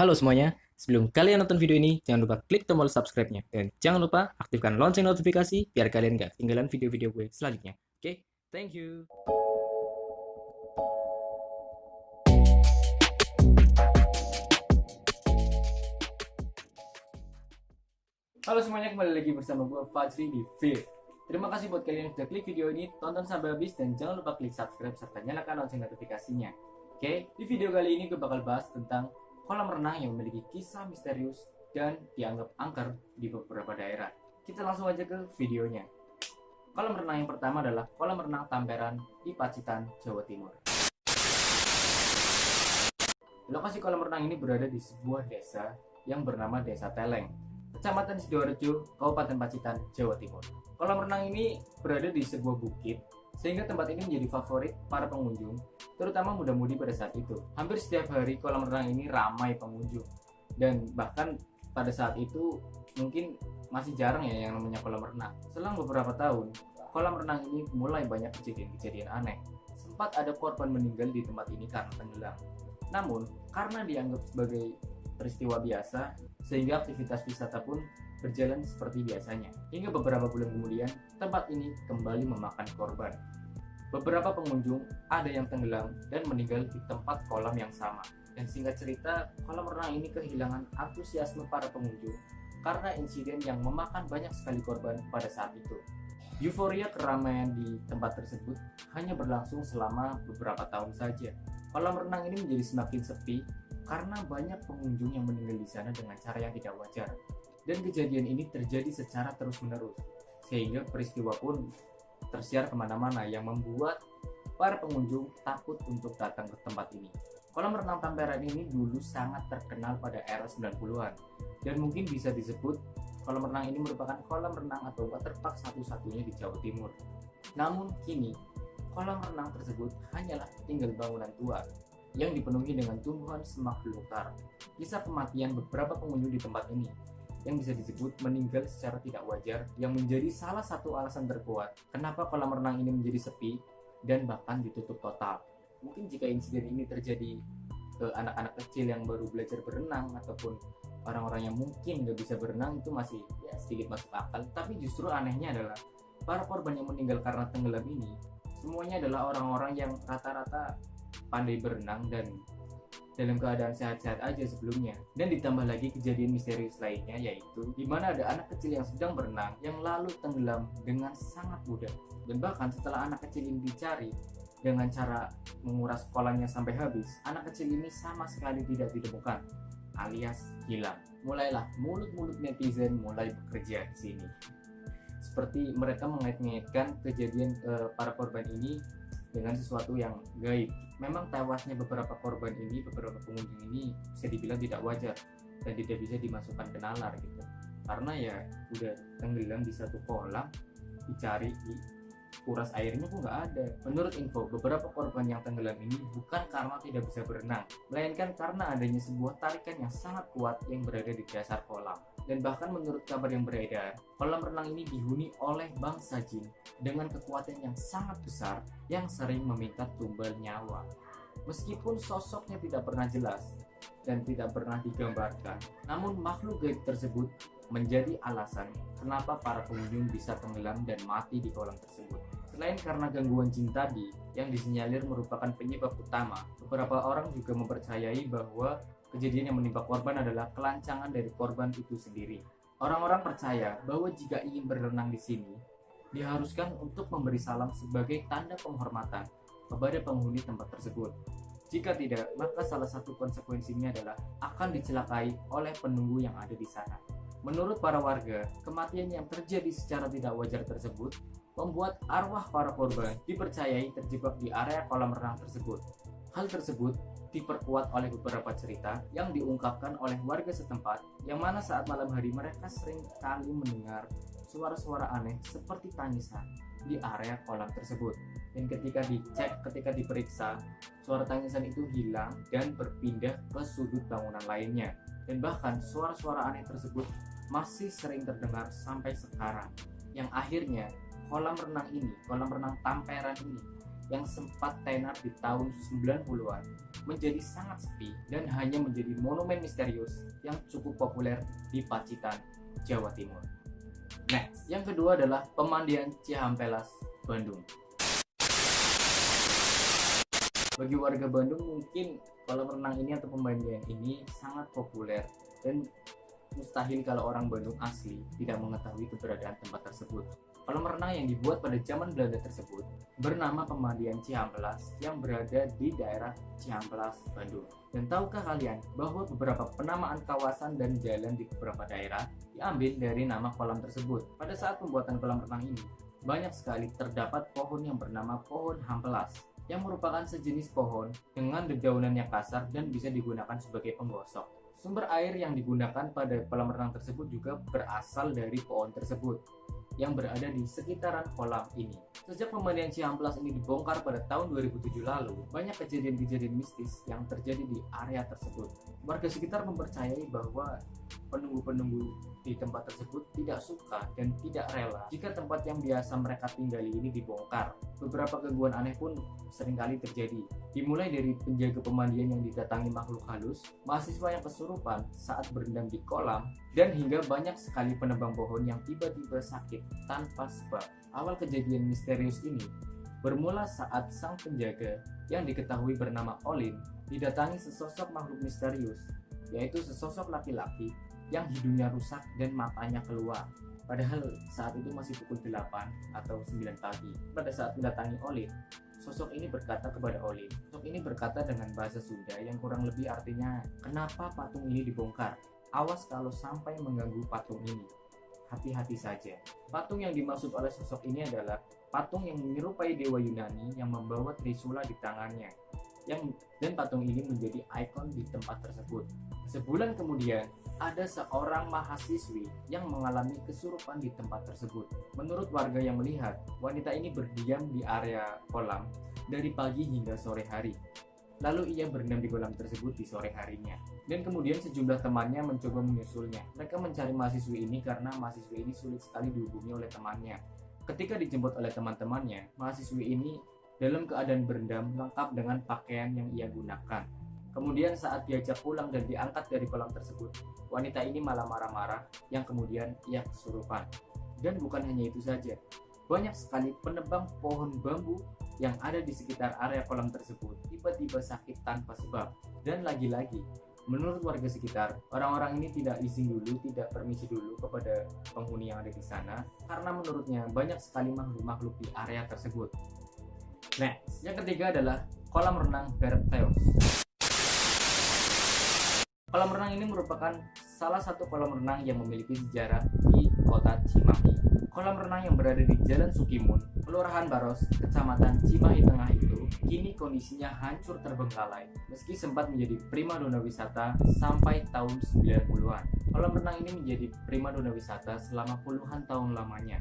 Halo semuanya, sebelum kalian nonton video ini, jangan lupa klik tombol subscribe-nya. Dan jangan lupa aktifkan lonceng notifikasi biar kalian gak ketinggalan video-video gue selanjutnya. Oke, thank you. Halo semuanya, kembali lagi bersama gue Fajri di Fear. Terima kasih buat kalian yang sudah klik video ini, tonton sampai habis, dan jangan lupa klik subscribe serta nyalakan lonceng notifikasinya. Oke, di video kali ini gue bakal bahas tentang kolam renang yang memiliki kisah misterius dan dianggap angker di beberapa daerah. Kita langsung aja ke videonya. Kolam renang yang pertama adalah kolam renang Tamperan di Pacitan, Jawa Timur. Lokasi kolam renang ini berada di sebuah desa yang bernama Desa Teleng, Kecamatan Sidoarjo, Kabupaten Pacitan, Jawa Timur. Kolam renang ini berada di sebuah bukit, sehingga tempat ini menjadi favorit para pengunjung, terutama muda-mudi pada saat itu. Hampir setiap hari kolam renang ini ramai pengunjung, dan bahkan pada saat itu mungkin masih jarang ya yang namanya kolam renang. Selang beberapa tahun, kolam renang ini mulai banyak kejadian-kejadian aneh. Sempat ada korban meninggal di tempat ini karena tenggelam. Namun, karena dianggap sebagai peristiwa biasa, sehingga aktivitas wisata pun berjalan seperti biasanya. Hingga beberapa bulan kemudian, tempat ini kembali memakan korban. Beberapa pengunjung ada yang tenggelam dan meninggal di tempat kolam yang sama. Dan singkat cerita, kolam renang ini kehilangan antusiasme para pengunjung karena insiden yang memakan banyak sekali korban pada saat itu. Euforia keramaian di tempat tersebut hanya berlangsung selama beberapa tahun saja. Kolam renang ini menjadi semakin sepi karena banyak pengunjung yang meninggal di sana dengan cara yang tidak wajar. Dan kejadian ini terjadi secara terus-menerus, sehingga peristiwa pun tersiar kemana-mana yang membuat para pengunjung takut untuk datang ke tempat ini. Kolam renang Tamperan ini dulu sangat terkenal pada era 90-an, dan mungkin bisa disebut kolam renang ini merupakan kolam renang atau waterpark satu-satunya di Jawa Timur. Namun kini, kolam renang tersebut hanyalah tinggal bangunan tua yang dipenuhi dengan tumbuhan semak belukar. Kisah kematian beberapa pengunjung di tempat ini yang bisa disebut meninggal secara tidak wajar, yang menjadi salah satu alasan terkuat kenapa kolam renang ini menjadi sepi dan bahkan ditutup total. Mungkin jika insiden ini terjadi ke anak-anak kecil yang baru belajar berenang ataupun orang-orang yang mungkin nggak bisa berenang, itu masih ya sedikit masuk akal. Tapi justru anehnya adalah para korban yang meninggal karena tenggelam ini semuanya adalah orang-orang yang rata-rata pandai berenang dan dalam keadaan sehat-sehat aja sebelumnya. Dan ditambah lagi kejadian misterius lainnya, yaitu di mana ada anak kecil yang sedang berenang yang lalu tenggelam dengan sangat mudah. Dan bahkan setelah anak kecil ini dicari dengan cara menguras kolamnya sampai habis, anak kecil ini sama sekali tidak ditemukan, alias hilang. Mulailah mulut-mulut netizen mulai bekerja di sini. Seperti mereka mengait-ngaitkan kejadian para korban ini dengan sesuatu yang gaib. Memang tewasnya beberapa korban ini, beberapa pengunjung ini bisa dibilang tidak wajar dan tidak bisa dimasukkan ke nalar gitu. Karena ya udah tenggelam di satu kolam, dicari kuras airnya kok nggak ada. Menurut info, beberapa korban yang tenggelam ini bukan karena tidak bisa berenang, melainkan karena adanya sebuah tarikan yang sangat kuat yang berada di dasar kolam. Dan bahkan menurut kabar yang beredar, kolam renang ini dihuni oleh bangsa jin dengan kekuatan yang sangat besar yang sering meminta tumbal nyawa. Meskipun sosoknya tidak pernah jelas dan tidak pernah digambarkan, namun makhluk gaib tersebut menjadi alasan kenapa para pengunjung bisa tenggelam dan mati di kolam tersebut. Selain karena gangguan jin tadi yang disinyalir merupakan penyebab utama, beberapa orang juga mempercayai bahwa kejadian yang menimpa korban adalah kelancangan dari korban itu sendiri. Orang-orang percaya bahwa jika ingin berenang di sini, diharuskan untuk memberi salam sebagai tanda penghormatan kepada penghuni tempat tersebut. Jika tidak, maka salah satu konsekuensinya adalah akan dicelakai oleh penunggu yang ada di sana. Menurut para warga, kematian yang terjadi secara tidak wajar tersebut membuat arwah para korban dipercayai terjebak di area kolam renang tersebut. Hal tersebut diperkuat oleh beberapa cerita yang diungkapkan oleh warga setempat, yang mana saat malam hari mereka sering kali mendengar suara-suara aneh seperti tangisan di area kolam tersebut. Dan ketika dicek, ketika diperiksa, suara tangisan itu hilang dan berpindah ke sudut bangunan lainnya. Dan bahkan suara-suara aneh tersebut masih sering terdengar sampai sekarang, yang akhirnya kolam renang ini, kolam renang Tamperan ini yang sempat tenar di tahun 90-an menjadi sangat sepi dan hanya menjadi monumen misterius yang cukup populer di Pacitan, Jawa Timur. Next, yang kedua adalah Pemandian Cihampelas, Bandung. Bagi warga Bandung mungkin kolam renang ini atau pemandian ini sangat populer dan mustahil kalau orang Bandung asli tidak mengetahui keberadaan tempat tersebut. Kolam renang yang dibuat pada zaman Belanda tersebut bernama Pemandian Cihampelas yang berada di daerah Cihampelas, Bandung. Dan tahukah kalian bahwa beberapa penamaan kawasan dan jalan di beberapa daerah diambil dari nama kolam tersebut? Pada saat pembuatan kolam renang ini, banyak sekali terdapat pohon yang bernama pohon hampelas, yang merupakan sejenis pohon dengan dedaunan yang kasar dan bisa digunakan sebagai penggosok. Sumber air yang digunakan pada kolam renang tersebut juga berasal dari pohon tersebut yang berada di sekitaran kolam ini. Sejak pemandian Cihampelas ini dibongkar pada tahun 2007 lalu, banyak kejadian-kejadian mistis yang terjadi di area tersebut. Warga sekitar mempercayai bahwa penunggu-penunggu di tempat tersebut tidak suka dan tidak rela jika tempat yang biasa mereka tinggali ini dibongkar. Beberapa gangguan aneh pun seringkali terjadi, dimulai dari penjaga pemandian yang didatangi makhluk halus, mahasiswa yang kesurupan saat berendam di kolam, dan hingga banyak sekali penebang pohon yang tiba-tiba sakit tanpa sebab. Awal kejadian misterius ini bermula saat sang penjaga yang diketahui bernama Olin didatangi sesosok makhluk misterius, yaitu sesosok laki-laki yang hidungnya rusak dan matanya keluar. Padahal saat itu masih pukul 8 atau 9 pagi. Pada saat mendatangi Olin, sosok ini berkata kepada Olin. Sosok ini berkata dengan bahasa Sunda yang kurang lebih artinya, "Kenapa patung ini dibongkar? Awas kalau sampai mengganggu patung ini. Hati-hati saja." Patung yang dimaksud oleh sosok ini adalah patung yang menyerupai dewa Yunani yang membawa trisula di tangannya. Dan patung ini menjadi ikon di tempat tersebut. Sebulan kemudian, ada seorang mahasiswi yang mengalami kesurupan di tempat tersebut. Menurut warga yang melihat, wanita ini berdiam di area kolam dari pagi hingga sore hari. Lalu ia berendam di kolam tersebut di sore harinya. Dan kemudian sejumlah temannya mencoba menyusulnya. Mereka mencari mahasiswi ini karena mahasiswi ini sulit sekali dihubungi oleh temannya. Ketika dijemput oleh teman-temannya, mahasiswi ini dalam keadaan berendam lengkap dengan pakaian yang ia gunakan. Kemudian saat diajak pulang dan diangkat dari kolam tersebut, wanita ini malah marah-marah yang kemudian ia kesurupan. Dan bukan hanya itu saja, banyak sekali penebang pohon bambu yang ada di sekitar area kolam tersebut tiba-tiba sakit tanpa sebab. Dan lagi-lagi, menurut warga sekitar, orang-orang ini tidak izin dulu, tidak permisi dulu kepada penghuni yang ada di sana, karena menurutnya banyak sekali makhluk-makhluk di area tersebut. Next, yang ketiga adalah kolam renang Berteos. Kolam renang ini merupakan salah satu kolam renang yang memiliki sejarah di kota Cimahi. Kolam renang yang berada di Jalan Sukimun, Kelurahan Baros, Kecamatan Cimahi Tengah itu kini kondisinya hancur terbengkalai meski sempat menjadi primadona wisata sampai tahun 90-an. Kolam renang ini menjadi primadona wisata selama puluhan tahun lamanya,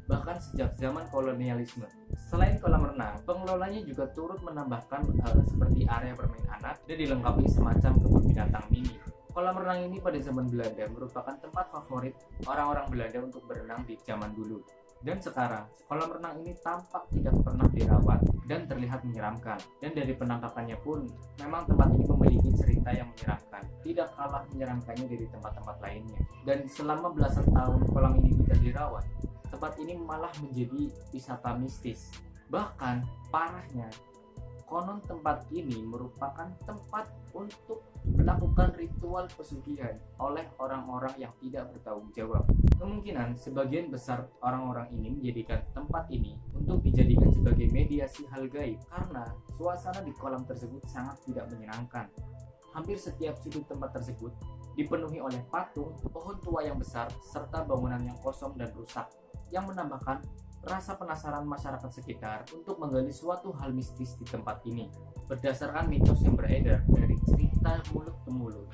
bahkan sejak zaman kolonialisme. Selain kolam renang, pengelolanya juga turut menambahkan hal seperti area bermain anak dan dilengkapi semacam kebun binatang mini. Kolam renang ini pada zaman Belanda merupakan tempat favorit orang-orang Belanda untuk berenang di zaman dulu. Dan sekarang, kolam renang ini tampak tidak pernah dirawat dan terlihat menyeramkan. Dan dari penampakannya pun, memang tempat ini memiliki cerita yang menyeramkan. Tidak kalah menyeramkannya dari tempat-tempat lainnya. Dan selama belasan tahun kolam ini tidak dirawat, tempat ini malah menjadi wisata mistis. Bahkan, parahnya, konon tempat ini merupakan tempat untuk melakukan ritual pesugihan oleh orang-orang yang tidak bertanggung jawab. Kemungkinan sebagian besar orang-orang ini menjadikan tempat ini untuk dijadikan sebagai mediasi hal gaib karena suasana di kolam tersebut sangat tidak menyenangkan. Hampir setiap sudut tempat tersebut dipenuhi oleh patung, pohon tua yang besar, serta bangunan yang kosong dan rusak, yang menambahkan rasa penasaran masyarakat sekitar untuk menggali suatu hal mistis di tempat ini. Berdasarkan mitos yang beredar dari cerita mulut ke mulut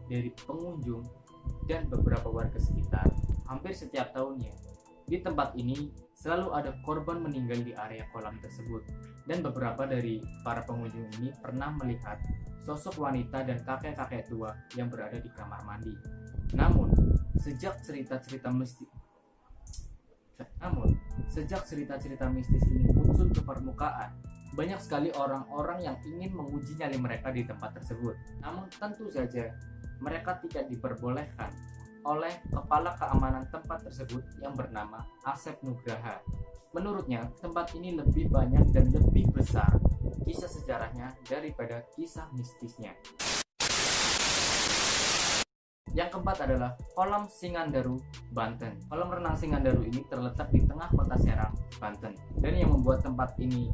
dari pengunjung dan beberapa warga sekitar, hampir setiap tahunnya di tempat ini selalu ada korban meninggal di area kolam tersebut. Dan beberapa dari para pengunjung ini pernah melihat sosok wanita dan kakek-kakek tua yang berada di kamar mandi. Namun, sejak cerita-cerita mistis ini muncul ke permukaan, Banyak sekali orang-orang yang ingin menguji nyali mereka di tempat tersebut. Namun tentu saja mereka tidak diperbolehkan oleh kepala keamanan tempat tersebut yang bernama Asep Nugraha. Menurutnya, tempat ini lebih banyak dan lebih besar kisah sejarahnya daripada kisah mistisnya. Yang keempat adalah Kolam Singandaru, Banten. Kolam renang Singandaru ini terletak di tengah kota Serang, Banten. Dan yang membuat tempat ini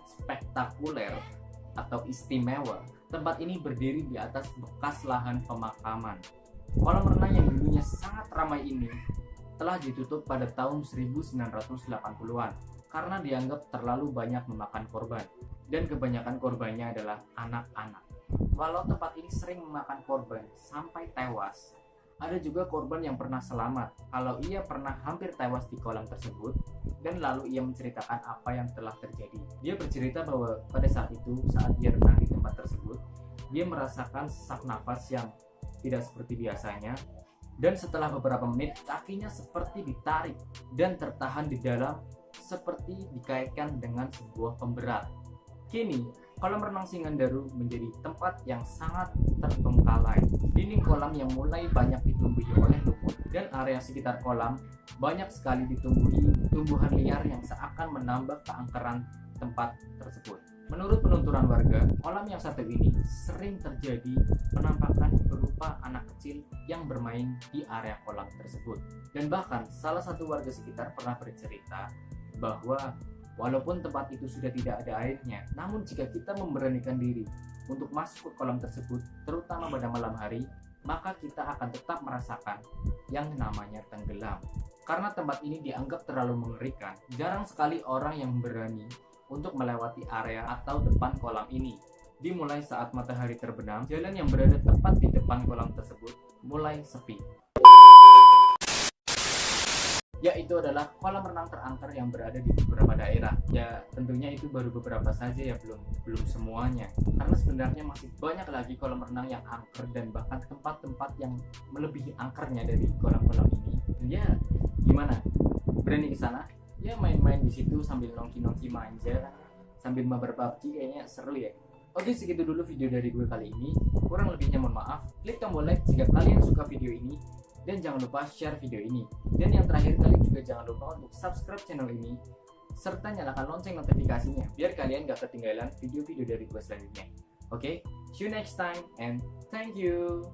spektakuler atau istimewa, tempat ini berdiri di atas bekas lahan pemakaman. Kolam renang yang dulunya sangat ramai ini telah ditutup pada tahun 1980-an karena dianggap terlalu banyak memakan korban, dan kebanyakan korbannya adalah anak-anak. Walau tempat ini sering memakan korban sampai tewas, ada juga korban yang pernah selamat kalau ia pernah hampir tewas di kolam tersebut, dan lalu ia menceritakan apa yang telah terjadi. Dia bercerita bahwa pada saat itu, saat dia renang di tempat tersebut, dia merasakan sesak nafas yang tidak seperti biasanya, dan setelah beberapa menit kakinya seperti ditarik dan tertahan di dalam seperti dikaitkan dengan sebuah pemberat. Kini, kolam renang Singandaru menjadi tempat yang sangat terbengkalai. Dinding kolam yang mulai banyak ditumbuhi oleh lumut, dan area sekitar kolam banyak sekali ditumbuhi tumbuhan liar yang seakan menambah keangkeran tempat tersebut. Menurut penuturan warga, kolam yang satu ini sering terjadi penampakan berupa anak kecil yang bermain di area kolam tersebut. Dan bahkan salah satu warga sekitar pernah bercerita bahwa walaupun tempat itu sudah tidak ada airnya, namun jika kita memberanikan diri untuk masuk ke kolam tersebut, terutama pada malam hari, maka kita akan tetap merasakan yang namanya tenggelam. Karena tempat ini dianggap terlalu mengerikan, jarang sekali orang yang berani untuk melewati area atau depan kolam ini. Dimulai saat matahari terbenam, jalan yang berada tepat di depan kolam tersebut mulai sepi. Yaitu adalah kolam renang terangker yang berada di beberapa daerah. Ya, tentunya itu baru beberapa saja ya, belum semuanya. Karena sebenarnya masih banyak lagi kolam renang yang angker, dan bahkan tempat-tempat yang melebihi angkernya dari kolam-kolam ini. Dan ya, gimana? Berani ke sana? Ya, main-main di situ sambil nongki-nongki manja, sambil mabar PUBG, kayaknya seru ya. Oke, segitu dulu video dari gue kali ini. Kurang lebihnya mohon maaf. Klik tombol like jika kalian suka video ini, dan jangan lupa share video ini. Dan yang terakhir kali juga jangan lupa untuk subscribe channel ini, serta nyalakan lonceng notifikasinya biar kalian gak ketinggalan video-video dari gue selanjutnya. Oke, see you next time and thank you.